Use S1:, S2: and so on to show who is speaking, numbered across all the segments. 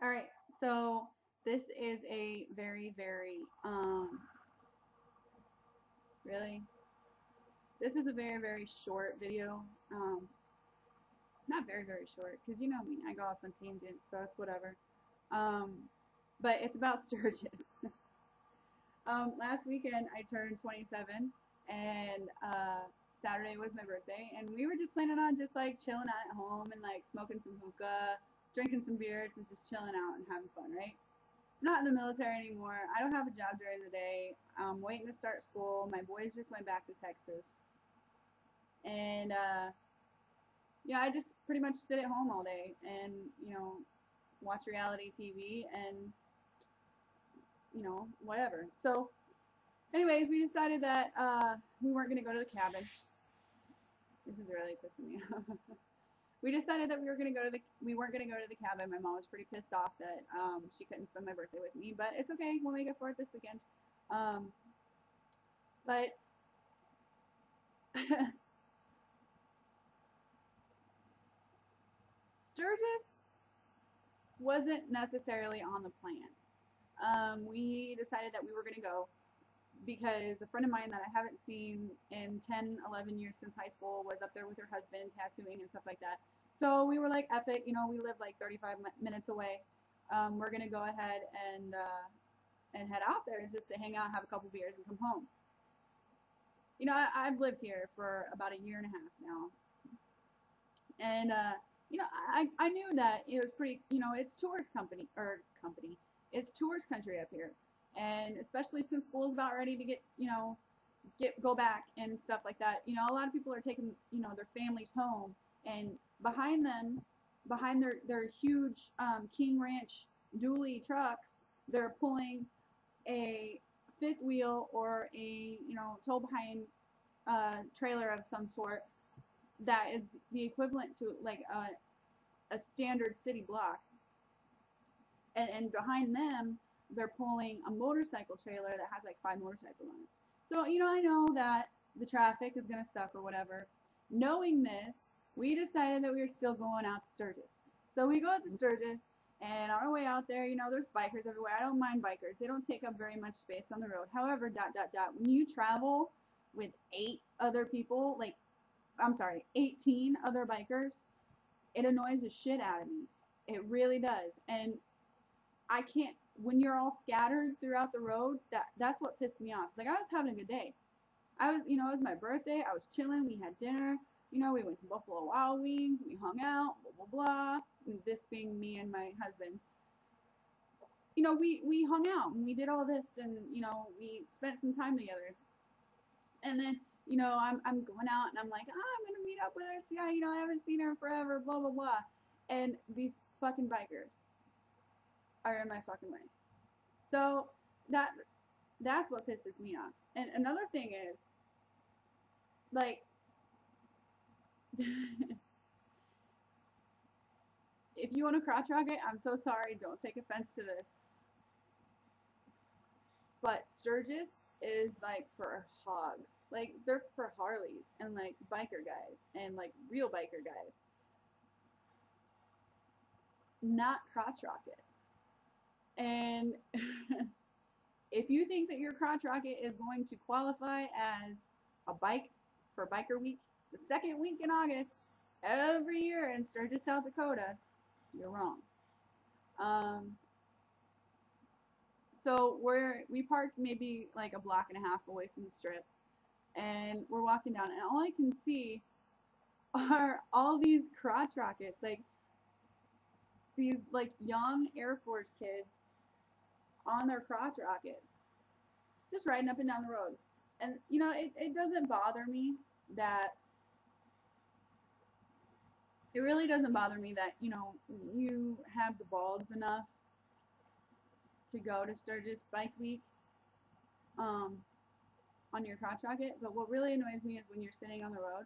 S1: All right, so this is a very, very, really, this is a very, very short video. Not very, very short, because you know me, I go off on tangents, so it's whatever. Um, but it's about Sturgis. Last weekend I turned 27, and Saturday was my birthday, and we were just planning on just like chilling out at home and like smoking some hookah, drinking some beers, and just chilling out and having fun, right? I'm not in the military anymore. I don't have a job during the day. I'm waiting to start school. My boys just went back to Texas, and I just pretty much sit at home all day and watch reality TV and whatever. So anyways, we decided that we weren't going to go to the cabin. This is really pissing me off. We decided that we weren't gonna go to the cabin. My mom was pretty pissed off that she couldn't spend my birthday with me, but it's okay. We'll make it for it this weekend. Um, but Sturgis wasn't necessarily on the plan. We decided that we were gonna go because a friend of mine that I haven't seen in 10, 11 years since high school was up there with her husband tattooing and stuff like that. So we were like, epic, we live like 35 minutes away. We're going to go ahead and head out there just to hang out, have a couple beers, and come home. I've lived here for about a year and a half now. And, I knew that it was pretty, it's tourist company. It's tourist country up here. And especially since school's about ready to go back and stuff like that. A lot of people are taking, their families home, and behind them, behind their huge King Ranch dually trucks, they're pulling a fifth wheel or a tow behind trailer of some sort that is the equivalent to like a standard city block, and behind them they're pulling a motorcycle trailer that has like 5 motorcycles on it. So I know that the traffic is gonna suck or whatever. Knowing this, we decided that we were still going out to Sturgis. So we go out to Sturgis, and on our way out there, there's bikers everywhere. I don't mind bikers; they don't take up very much space on the road. However, when you travel with 8 other people, like I'm sorry, 18 other bikers, it annoys the shit out of me. It really does, and I can't. When you're all scattered throughout the road, that's what pissed me off. Like I was having a good day. It was my birthday. I was chilling. We had dinner. We went to Buffalo Wild Wings. We hung out. Blah blah blah. And this being me and my husband. We hung out and we did all this, and we spent some time together. And then I'm going out and I'm like, I'm gonna meet up with her. Yeah, I haven't seen her forever. Blah blah blah. And these fucking bikers are in my fucking way. So that that's what pisses me off. And another thing is, like, if you want to crotch rocket, I'm so sorry. Don't take offense to this. But Sturgis is like for hogs. Like they're for Harleys and like biker guys and like real biker guys, not crotch rockets. And if you think that your crotch rocket is going to qualify as a bike for Biker Week, the second week in August, every year in Sturgis, South Dakota, you're wrong. Um, so we parked maybe like a block and a half away from the strip, and we're walking down, and all I can see are all these crotch rockets, like these like young Air Force kids on their crotch rockets, just riding up and down the road. And it doesn't bother me that it really doesn't bother me that you have the balls enough to go to Sturgis Bike Week um, on your crotch rocket. But what really annoys me is when you're sitting on the road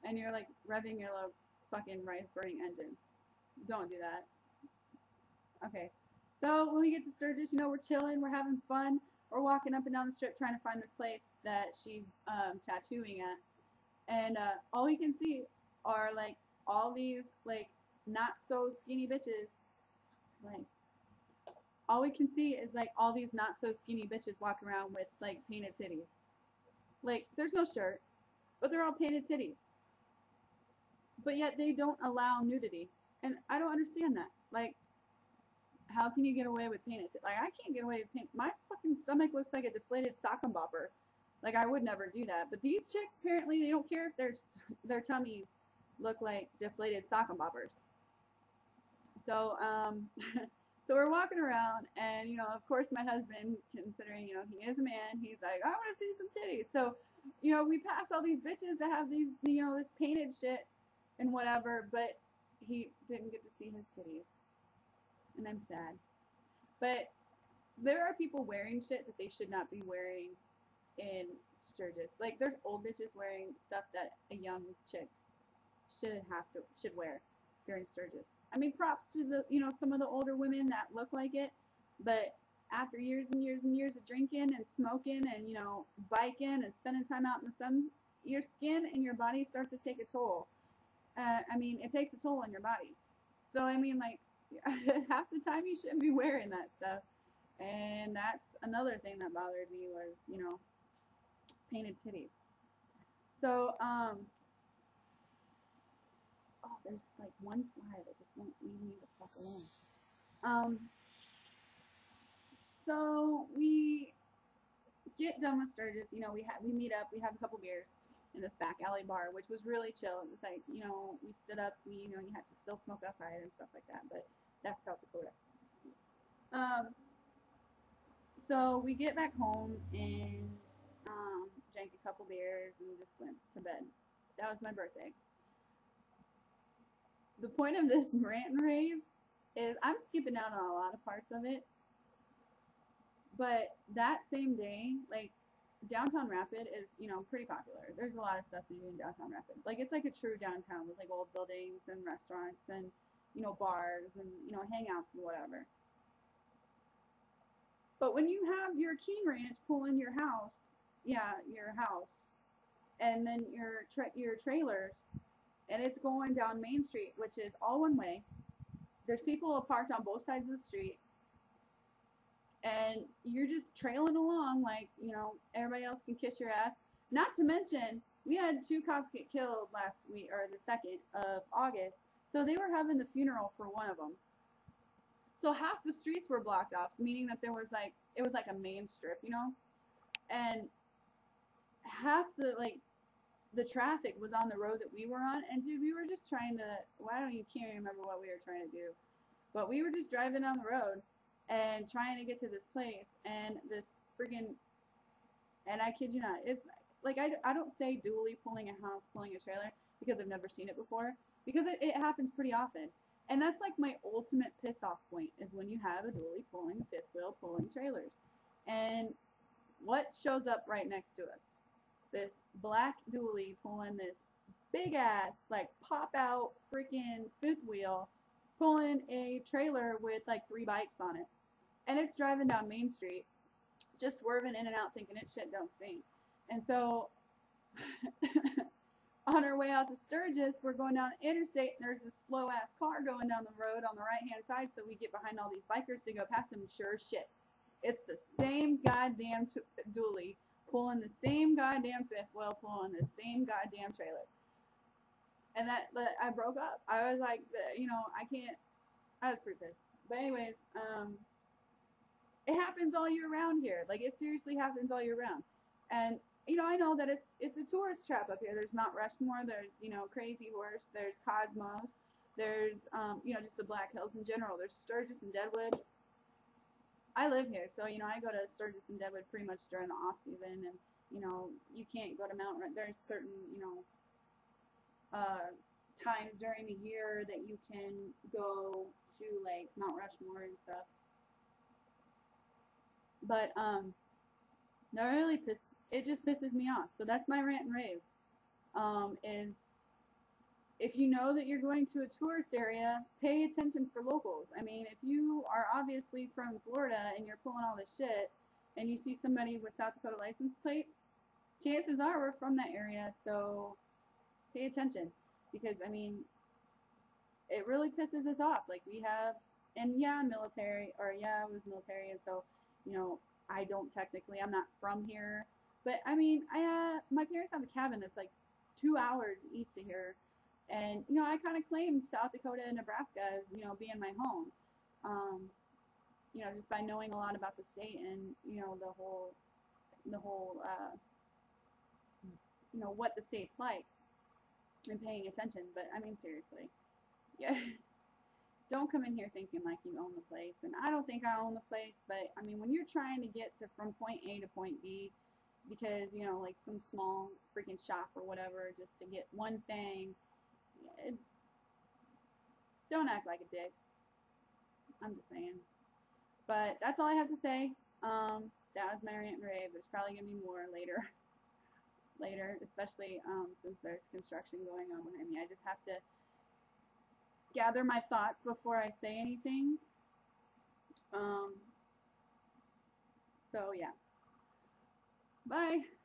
S1: and you're like revving your little fucking rice burning engine. Don't do that. Okay. So when we get to Sturgis, we're chilling, we're having fun, we're walking up and down the strip trying to find this place that she's tattooing at, and all you can see are like all these like not so skinny bitches, like all we can see is like all these not so skinny bitches walk around with like painted titties. Like there's no shirt, but they're all painted titties. But yet they don't allow nudity, and I don't understand that. Like, how can you get away with painted titties? Like I can't get away with paint. My fucking stomach looks like a deflated sock and bopper. Like I would never do that. But these chicks apparently they don't care if their tummies look like deflated sock and boppers. So so we're walking around, and of course my husband, considering he is a man, he's like, I want to see some titties. So we pass all these bitches that have these this painted shit and whatever, but he didn't get to see his titties, and I'm sad. But there are people wearing shit that they should not be wearing in Sturgis. Like there's old bitches wearing stuff that a young chick should wear during Sturgis. I mean, props to the some of the older women that look like it, but after years and years and years of drinking and smoking and biking and spending time out in the sun, your skin and your body starts to take a toll. I mean, it takes a toll on your body. So I mean, like half the time you shouldn't be wearing that stuff. And that's another thing that bothered me was painted titties. So oh, there's like one fly that just won't leave me the fuck alone. So we get done with Sturgis. We meet up. We have a couple beers in this back alley bar, which was really chill. It was like we stood up. You have to still smoke outside and stuff like that. But that's South Dakota. So we get back home and drank a couple beers and just went to bed. That was my birthday. The point of this rant and rave is I'm skipping out on a lot of parts of it. But that same day, like downtown Rapid is, pretty popular. There's a lot of stuff to do in downtown Rapid. Like it's like a true downtown with like old buildings and restaurants and, bars and, hangouts and whatever. But when you have your Keen Ranch pulling your house, and then your trailers, and it's going down Main Street, which is all one way. There's people parked on both sides of the street, and you're just trailing along like everybody else can kiss your ass. Not to mention, we had 2 cops get killed last week, or the 2nd of August, so they were having the funeral for one of them. So half the streets were blocked off, meaning that it was like a main strip, and half the traffic was on the road that we were on, and dude, we were just trying to, can't remember what we were trying to do, but we were just driving down the road and trying to get to this place, and this friggin', and I kid you not, it's like, I don't say dually pulling a house, pulling a trailer, because I've never seen it before, because it happens pretty often. And that's like my ultimate piss off point is when you have a dually pulling, fifth wheel pulling trailers. And what shows up right next to us? This black dually pulling this big ass, like pop out freaking fifth wheel, pulling a trailer with like 3 bikes on it. And it's driving down Main Street, just swerving in and out thinking it shit don't stink. And so on our way out to Sturgis, we're going down the interstate, and there's this slow-ass car going down the road on the right-hand side, so we get behind all these bikers to go past them. Sure as shit, it's the same goddamn dually pulling the same goddamn fifth wheel, pulling the same goddamn trailer. And that I broke up. I was like, I can't. I was pretty pissed. But anyways, it happens all year round here. Like, it seriously happens all year round. And I know that it's a tourist trap up here. There's Mount Rushmore, there's, Crazy Horse, there's Cosmos, there's, just the Black Hills in general. There's Sturgis and Deadwood. I live here, so, I go to Sturgis and Deadwood pretty much during the off season, and, you can't go to there's certain, times during the year that you can go to, like, Mount Rushmore and stuff. But, that really it just pisses me off. So that's my rant and rave. Is if you know that you're going to a tourist area, pay attention for locals. I mean, if you are obviously from Florida and you're pulling all this shit, and you see somebody with South Dakota license plates, chances are we're from that area. So pay attention, because I mean, it really pisses us off. Like, we have and yeah, military, or yeah, I was military, and so, you know, I don't technically, I'm not from here, but I mean, my parents have a cabin that's like 2 hours east of here, and you know, I kind of claim South Dakota and Nebraska as, you know, being my home, um, you know, just by knowing a lot about the state and, you know, you know, what the state's like and paying attention. But I mean, seriously, yeah. Don't come in here thinking like you own the place. And I don't think I own the place, but I mean, when you're trying to get to from point A to point B, because, you know, like some small freaking shop or whatever, just to get one thing, it, don't act like a dick. I'm just saying. But that's all I have to say. That was my rant and rave. There's probably gonna be more later, especially since there's construction going on behind me. I just have to gather my thoughts before I say anything. So yeah. Bye.